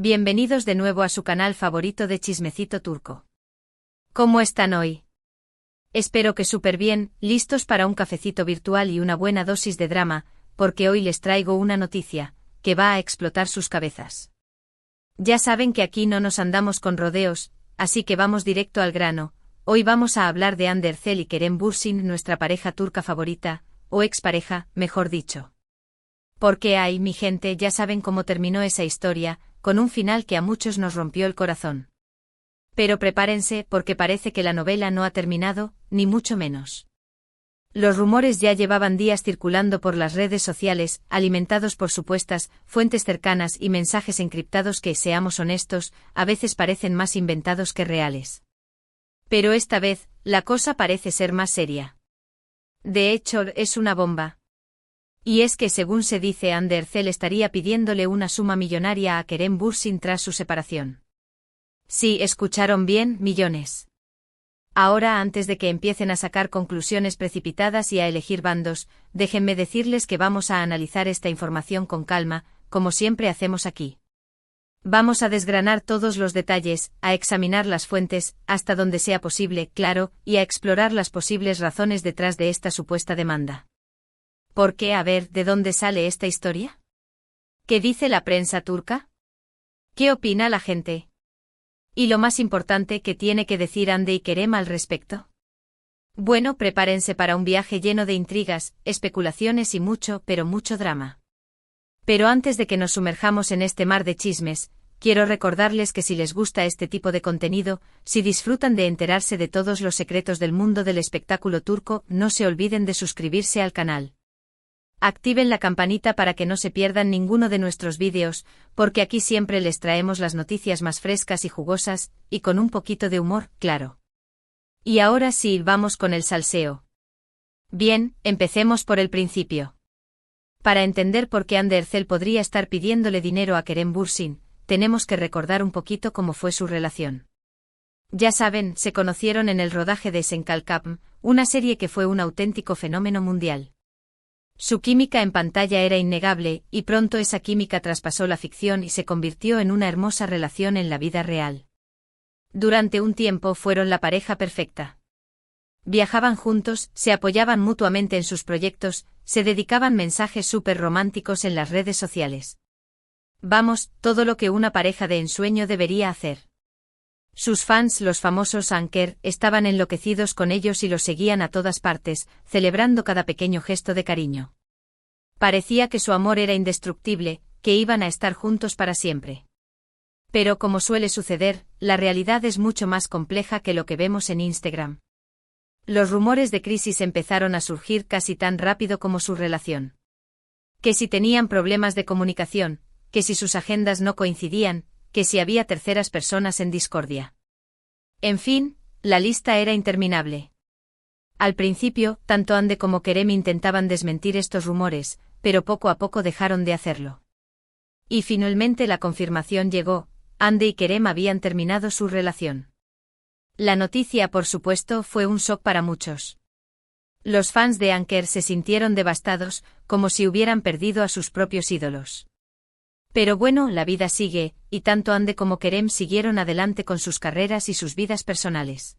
Bienvenidos de nuevo a su canal favorito de Chismecito Turco. ¿Cómo están hoy? Espero que súper bien, listos para un cafecito virtual y una buena dosis de drama, porque hoy les traigo una noticia, que va a explotar sus cabezas. Ya saben que aquí no nos andamos con rodeos, así que vamos directo al grano. Hoy vamos a hablar de Hande Erçel y Kerem Bürsin, nuestra pareja turca favorita, o expareja, mejor dicho. Porque mi gente, ya saben cómo terminó esa historia, con un final que a muchos nos rompió el corazón. Pero prepárense, porque parece que la novela no ha terminado, ni mucho menos. Los rumores ya llevaban días circulando por las redes sociales, alimentados por supuestas fuentes cercanas y mensajes encriptados que, seamos honestos, a veces parecen más inventados que reales. Pero esta vez, la cosa parece ser más seria. De hecho, es una bomba. Y es que según se dice, Hande Erçel estaría pidiéndole una suma millonaria a Kerem Bürsin tras su separación. Sí, escucharon bien, millones. Ahora, antes de que empiecen a sacar conclusiones precipitadas y a elegir bandos, déjenme decirles que vamos a analizar esta información con calma, como siempre hacemos aquí. Vamos a desgranar todos los detalles, a examinar las fuentes, hasta donde sea posible, claro, y a explorar las posibles razones detrás de esta supuesta demanda. ¿Por qué? A ver, ¿de dónde sale esta historia? ¿Qué dice la prensa turca? ¿Qué opina la gente? Y lo más importante, ¿qué tiene que decir Hande y Kerem al respecto? Bueno, prepárense para un viaje lleno de intrigas, especulaciones y mucho, pero mucho drama. Pero antes de que nos sumerjamos en este mar de chismes, quiero recordarles que si les gusta este tipo de contenido, si disfrutan de enterarse de todos los secretos del mundo del espectáculo turco, no se olviden de suscribirse al canal. Activen la campanita para que no se pierdan ninguno de nuestros vídeos, porque aquí siempre les traemos las noticias más frescas y jugosas, y con un poquito de humor, claro. Y ahora sí, vamos con el salseo. Bien, empecemos por el principio. Para entender por qué Hande Erçel podría estar pidiéndole dinero a Kerem Bürsin, tenemos que recordar un poquito cómo fue su relación. Ya saben, se conocieron en el rodaje de Senkalkapm, una serie que fue un auténtico fenómeno mundial. Su química en pantalla era innegable, y pronto esa química traspasó la ficción y se convirtió en una hermosa relación en la vida real. Durante un tiempo fueron la pareja perfecta. Viajaban juntos, se apoyaban mutuamente en sus proyectos, se dedicaban mensajes súper románticos en las redes sociales. Vamos, todo lo que una pareja de ensueño debería hacer. Sus fans, los famosos Anker, estaban enloquecidos con ellos y los seguían a todas partes, celebrando cada pequeño gesto de cariño. Parecía que su amor era indestructible, que iban a estar juntos para siempre. Pero como suele suceder, la realidad es mucho más compleja que lo que vemos en Instagram. Los rumores de crisis empezaron a surgir casi tan rápido como su relación. Que si tenían problemas de comunicación, que si sus agendas no coincidían, que si había terceras personas en discordia. En fin, la lista era interminable. Al principio, tanto Hande como Kerem intentaban desmentir estos rumores, pero poco a poco dejaron de hacerlo. Y finalmente la confirmación llegó: Hande y Kerem habían terminado su relación. La noticia, por supuesto, fue un shock para muchos. Los fans de Anker se sintieron devastados, como si hubieran perdido a sus propios ídolos. Pero bueno, la vida sigue, y tanto Hande como Kerem siguieron adelante con sus carreras y sus vidas personales.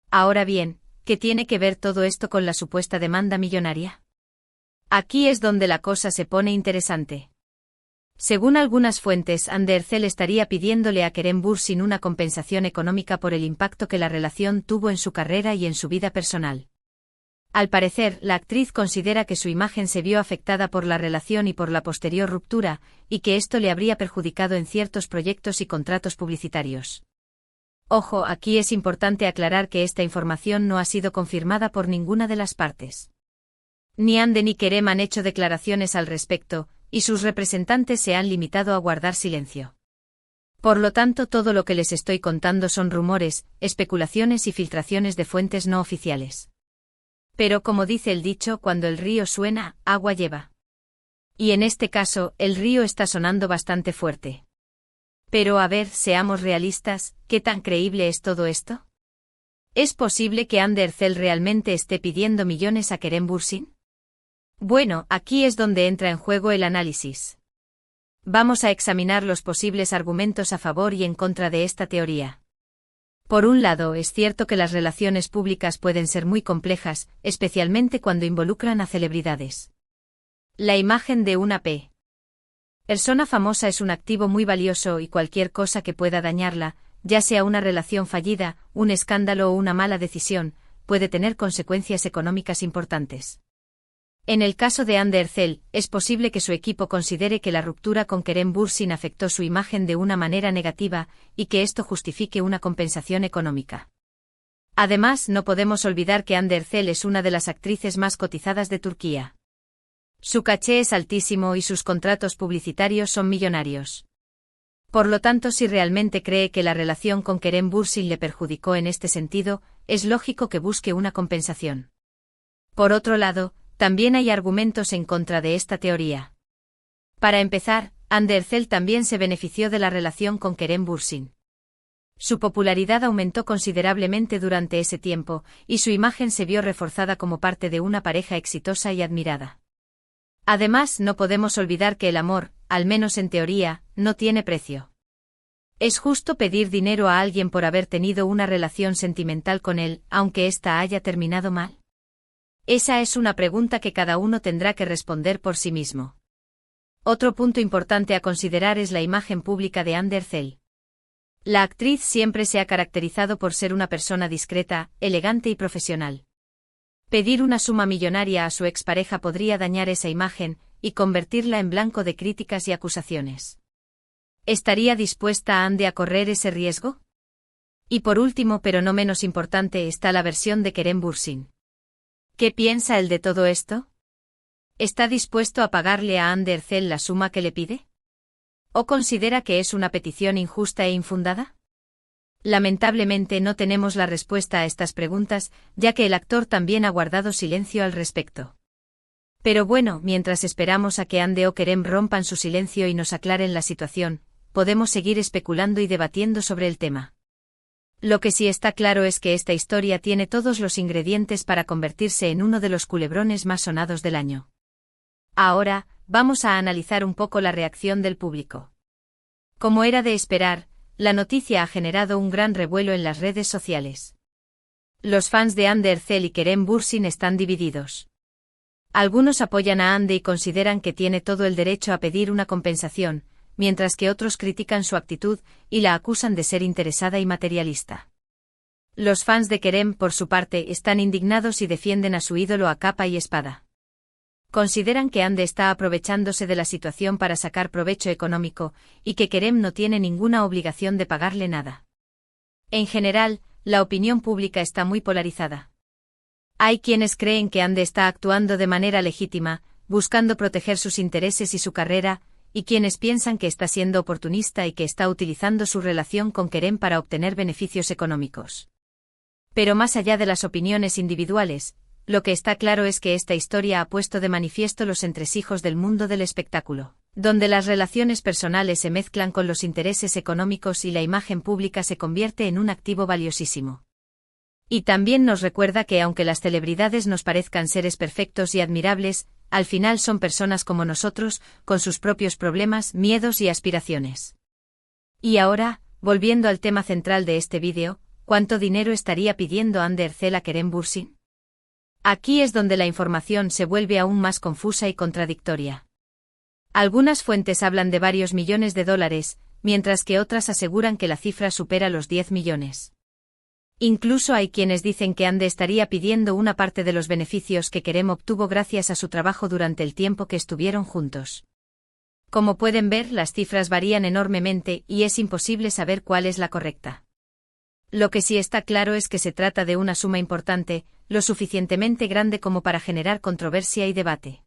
Ahora bien, ¿qué tiene que ver todo esto con la supuesta demanda millonaria? Aquí es donde la cosa se pone interesante. Según algunas fuentes, Hande Erçel estaría pidiéndole a Kerem Bürsin una compensación económica por el impacto que la relación tuvo en su carrera y en su vida personal. Al parecer, la actriz considera que su imagen se vio afectada por la relación y por la posterior ruptura, y que esto le habría perjudicado en ciertos proyectos y contratos publicitarios. Ojo, aquí es importante aclarar que esta información no ha sido confirmada por ninguna de las partes. Ni Hande ni Kerem han hecho declaraciones al respecto, y sus representantes se han limitado a guardar silencio. Por lo tanto, todo lo que les estoy contando son rumores, especulaciones y filtraciones de fuentes no oficiales. Pero como dice el dicho, cuando el río suena, agua lleva. Y en este caso, el río está sonando bastante fuerte. Pero a ver, seamos realistas, ¿qué tan creíble es todo esto? ¿Es posible que Hande Erçel realmente esté pidiendo millones a Kerem Bürsin? Bueno, aquí es donde entra en juego el análisis. vamos a examinar los posibles argumentos a favor y en contra de esta teoría. Por un lado, es cierto que las relaciones públicas pueden ser muy complejas, especialmente cuando involucran a celebridades. La imagen de una persona famosa es un activo muy valioso y cualquier cosa que pueda dañarla, ya sea una relación fallida, un escándalo o una mala decisión, puede tener consecuencias económicas importantes. En el caso de Andy Ercel, es posible que su equipo considere que la ruptura con Kerem Bürsin afectó su imagen de una manera negativa y que esto justifique una compensación económica. Además, no podemos olvidar que Andy Ercel es una de las actrices más cotizadas de Turquía. Su caché es altísimo y sus contratos publicitarios son millonarios. Por lo tanto, si realmente cree que la relación con Kerem Bürsin le perjudicó en este sentido, es lógico que busque una compensación. Por otro lado, también hay argumentos en contra de esta teoría. Para empezar, Andy Ercel también se benefició de la relación con Kerem Bürsin. Su popularidad aumentó considerablemente durante ese tiempo, y su imagen se vio reforzada como parte de una pareja exitosa y admirada. Además, no podemos olvidar que el amor, al menos en teoría, no tiene precio. ¿Es justo pedir dinero a alguien por haber tenido una relación sentimental con él, aunque ésta haya terminado mal? Esa es una pregunta que cada uno tendrá que responder por sí mismo. Otro punto importante a considerar es la imagen pública de Andy Ercel. La actriz siempre se ha caracterizado por ser una persona discreta, elegante y profesional. Pedir una suma millonaria a su expareja podría dañar esa imagen y convertirla en blanco de críticas y acusaciones. ¿Estaría dispuesta Andy a correr ese riesgo? Y por último, pero no menos importante, está la versión de Kerem Bürsin. ¿Qué piensa él de todo esto? ¿Está dispuesto a pagarle a Andy Ercel la suma que le pide? ¿O considera que es una petición injusta e infundada? Lamentablemente no tenemos la respuesta a estas preguntas, ya que el actor también ha guardado silencio al respecto. Pero bueno, mientras esperamos a que Andy o Kerem rompan su silencio y nos aclaren la situación, podemos seguir especulando y debatiendo sobre el tema. Lo que sí está claro es que esta historia tiene todos los ingredientes para convertirse en uno de los culebrones más sonados del año. Ahora, vamos a analizar un poco la reacción del público. Como era de esperar, la noticia ha generado un gran revuelo en las redes sociales. Los fans de Andy Ercel y Kerem Bürsin están divididos. Algunos apoyan a Andy y consideran que tiene todo el derecho a pedir una compensación, mientras que otros critican su actitud y la acusan de ser interesada y materialista. Los fans de Kerem, por su parte, están indignados y defienden a su ídolo a capa y espada. Consideran que Andy está aprovechándose de la situación para sacar provecho económico, y que Kerem no tiene ninguna obligación de pagarle nada. En general, la opinión pública está muy polarizada. Hay quienes creen que Andy está actuando de manera legítima, buscando proteger sus intereses y su carrera, y quienes piensan que está siendo oportunista y que está utilizando su relación con Kerem para obtener beneficios económicos. Pero más allá de las opiniones individuales, lo que está claro es que esta historia ha puesto de manifiesto los entresijos del mundo del espectáculo, donde las relaciones personales se mezclan con los intereses económicos y la imagen pública se convierte en un activo valiosísimo. Y también nos recuerda que aunque las celebridades nos parezcan seres perfectos y admirables, al final son personas como nosotros, con sus propios problemas, miedos y aspiraciones. Y ahora, volviendo al tema central de este vídeo, ¿cuánto dinero estaría pidiendo Andy Ercel a Kerem Bürsin? Aquí es donde la información se vuelve aún más confusa y contradictoria. Algunas fuentes hablan de varios millones de dólares, mientras que otras aseguran que la cifra supera los 10 millones. Incluso hay quienes dicen que Andy estaría pidiendo una parte de los beneficios que Kerem obtuvo gracias a su trabajo durante el tiempo que estuvieron juntos. Como pueden ver, las cifras varían enormemente y es imposible saber cuál es la correcta. Lo que sí está claro es que se trata de una suma importante, lo suficientemente grande como para generar controversia y debate.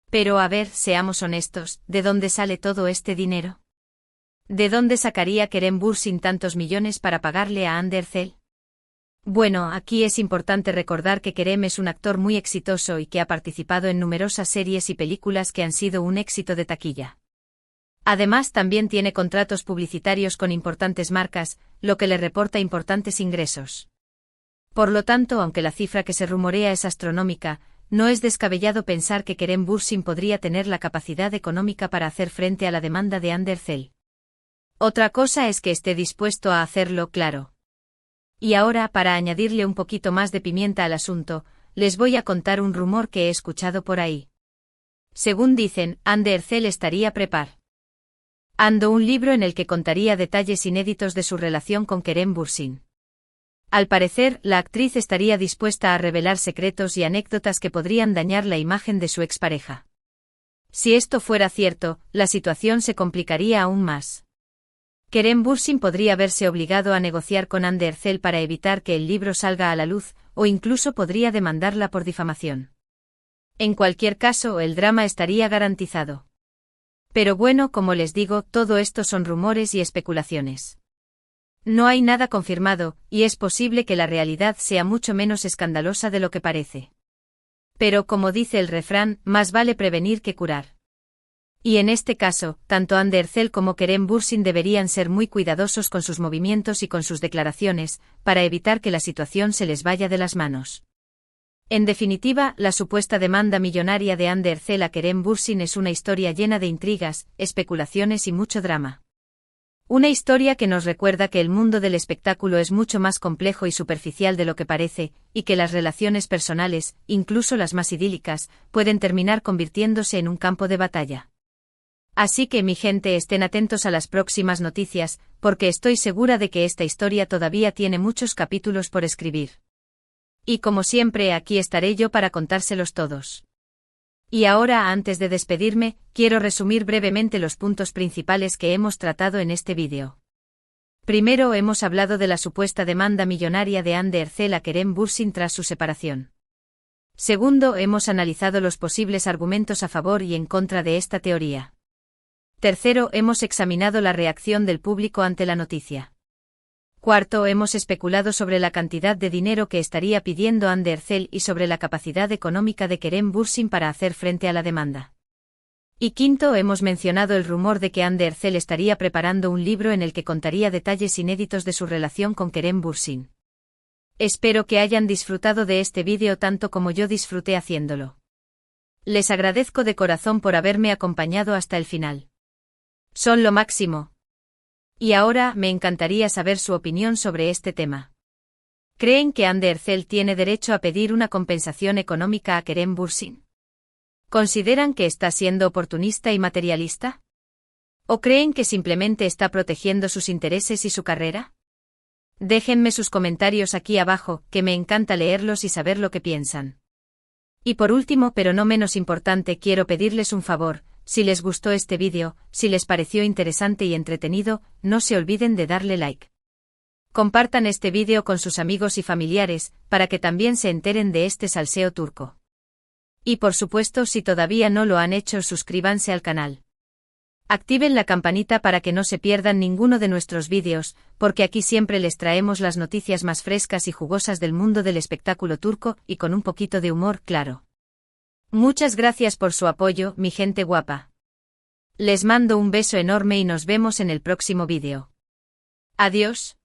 Pero a ver, seamos honestos, ¿de dónde sale todo este dinero? ¿De dónde sacaría Kerem Bürsin tantos millones para pagarle a Andy Ercel? Bueno, aquí es importante recordar que Kerem es un actor muy exitoso y que ha participado en numerosas series y películas que han sido un éxito de taquilla. Además, también tiene contratos publicitarios con importantes marcas, lo que le reporta importantes ingresos. Por lo tanto, aunque la cifra que se rumorea es astronómica, no es descabellado pensar que Kerem Bürsin podría tener la capacidad económica para hacer frente a la demanda de Andercel. Otra cosa es que esté dispuesto a hacerlo, claro. Y ahora, para añadirle un poquito más de pimienta al asunto, les voy a contar un rumor que he escuchado por ahí. Según dicen, Andercel estaría preparando un libro en el que contaría detalles inéditos de su relación con Kerem Bürsin. Al parecer, la actriz estaría dispuesta a revelar secretos y anécdotas que podrían dañar la imagen de su expareja. Si esto fuera cierto, la situación se complicaría aún más. Kerem Bürsin podría verse obligado a negociar con Andercel para evitar que el libro salga a la luz, o incluso podría demandarla por difamación. En cualquier caso, el drama estaría garantizado. Pero bueno, como les digo, todo esto son rumores y especulaciones. No hay nada confirmado, y es posible que la realidad sea mucho menos escandalosa de lo que parece. Pero como dice el refrán, más vale prevenir que curar. Y en este caso, tanto Andercel como Kerem Bürsin deberían ser muy cuidadosos con sus movimientos y con sus declaraciones, para evitar que la situación se les vaya de las manos. En definitiva, la supuesta demanda millonaria de Andercel a Kerem Bürsin es una historia llena de intrigas, especulaciones y mucho drama. Una historia que nos recuerda que el mundo del espectáculo es mucho más complejo y superficial de lo que parece, y que las relaciones personales, incluso las más idílicas, pueden terminar convirtiéndose en un campo de batalla. Así que mi gente, estén atentos a las próximas noticias, porque estoy segura de que esta historia todavía tiene muchos capítulos por escribir. Y como siempre, aquí estaré yo para contárselos todos. Y ahora, antes de despedirme, quiero resumir brevemente los puntos principales que hemos tratado en este vídeo. Primero, hemos hablado de la supuesta demanda millonaria de Andercel a Kerem Bürsin tras su separación. Segundo, hemos analizado los posibles argumentos a favor y en contra de esta teoría. Tercero, hemos examinado la reacción del público ante la noticia. Cuarto, hemos especulado sobre la cantidad de dinero que estaría pidiendo Andercel y sobre la capacidad económica de Kerem Bürsin para hacer frente a la demanda. Y quinto, hemos mencionado el rumor de que Andercel estaría preparando un libro en el que contaría detalles inéditos de su relación con Kerem Bürsin. Espero que hayan disfrutado de este vídeo tanto como yo disfruté haciéndolo. Les agradezco de corazón por haberme acompañado hasta el final. Son lo máximo. Y ahora, me encantaría saber su opinión sobre este tema. ¿Creen que Andercel tiene derecho a pedir una compensación económica a Kerem Bürsin? ¿Consideran que está siendo oportunista y materialista? ¿O creen que simplemente está protegiendo sus intereses y su carrera? Déjenme sus comentarios aquí abajo, que me encanta leerlos y saber lo que piensan. Y por último, pero no menos importante, quiero pedirles un favor. Si les gustó este vídeo, si les pareció interesante y entretenido, no se olviden de darle like. Compartan este vídeo con sus amigos y familiares, para que también se enteren de este salseo turco. Y por supuesto, si todavía no lo han hecho, suscríbanse al canal. Activen la campanita para que no se pierdan ninguno de nuestros vídeos, porque aquí siempre les traemos las noticias más frescas y jugosas del mundo del espectáculo turco, y con un poquito de humor, claro. Muchas gracias por su apoyo, mi gente guapa. Les mando un beso enorme y nos vemos en el próximo vídeo. Adiós.